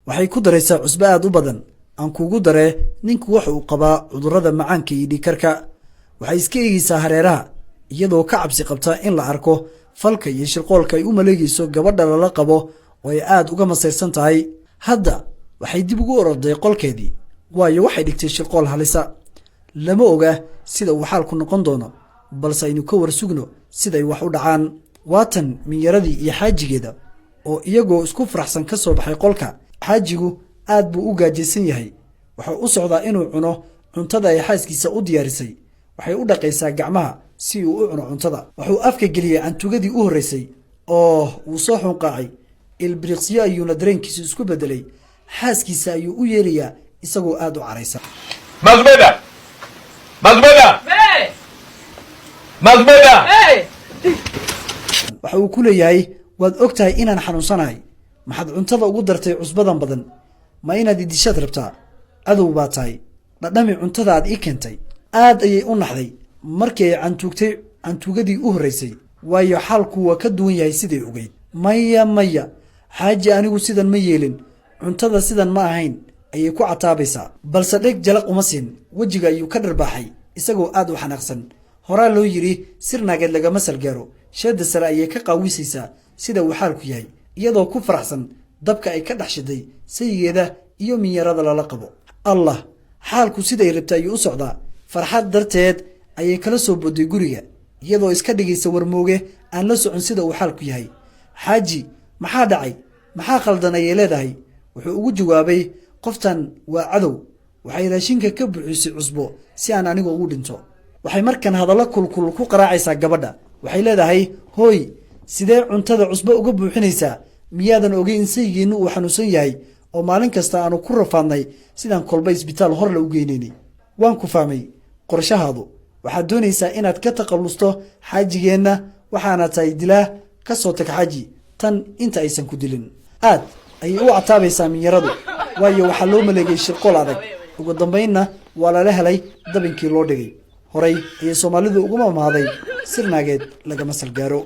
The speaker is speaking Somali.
waxay ku daraysaa cusbo aad u badan aan kuugu daree ninku waxa uu qabaa cudurrada macaanka iyo dhiigkarka waxay iska eegaysaa hareeraha iyadoo ka cabsi qabta in la arko falka iyo shirqoolka ay u maleegayso gabadha lala qabo oo ay aad uga masayrsan tahay hadda waxay dib ugu ororday qolkeedii waayo waxay dhigtay shirqool halisa lama oga sida uu xaalku noqon doono balse aynu ka war sugno siday wax u dhacaan waatan minyaradii iyo xaajigeeda oo iyagoo isku faraxsan ka soo baxay qolka xaajigu aad buu u gaajaysan yahay wuxuu u socdaa inuu cuno cuntada ay xaaskiisa u diyaarisay waxay u dhaqaysaa gacmaha si uu u cuno cuntada wuxuu afka geliyay cantugadii u horreysay oo wuu soo xunqaacay ilbiriqsiyo ayuuna dareenkiisu isku bedelay xaaskiisa ayuu u yeerayaa isagoo aad u caraysan waxa uu ku leeyahay waad og tahay inaan xanuunsanahay maxaad cuntada ugu dartay cusbadan badan ma inaad idishaad rabtaa cadow baa tahay dhadhami cuntada aad ii keentay aad ayay u naxday markii ay cantuugadii u horreysay waayo xaalku waa ka duwan yahay siday ogeyd maya xaaji anigu sidan ma yeelin cuntada sidan ma ahayn ayay ku cataabaysaa balse dheg jalaq uma siin wejiga ayuu ka dharbaaxay isagoo aad u xanaaqsan horaa loo yidhi sir naageed lagama salgaaro sheedda sare ayay ka qaawisaysaa sida uu xaalku yahay iyadoo ku faraxsan dabka ay ka dhex shiday sayigeeda iyo minyarada lala qabo allah xaalku siday rabta ayuu u socdaa farxad darteed ayay kala soo booday guriga iyadoo iska dhigaysa warmooge aan la socon sida uu xaalku yahay xaaji maxaa dhacay maxaa khaldan ayay leedahay wuxuu ugu jawaabay qoftan waa cadow waxay raashinka ka buuxisay cusbo si aan anigu ugu dhinto waxay markan hadallo kulkul ku qaraacaysaa gabadha waxay leedahay hooy sidee cuntada cusbo uga buuxinaysaa miyaadan ogeyn in saygiinnu uu xanuunsan yahay oo maalin kasta aanu ku rafaadnay sidaan kolba isbitaal hor la u geynaynay waan ku fahmay qorshahaadu waxaad doonaysaa inaad ka takhallusto xaajigeenna waxaana tahay dilaa ka soo tag xaaji tan inta aysan ku dilin aad ayay u cataabaysaa minyaradu waayo waxaa loo maleegay shirqool adag ugu dambaynna waa lala helay dabinkii loo dhigay horay ayay soomaalidu uguma mahaaday sir naageed lagama salgaaro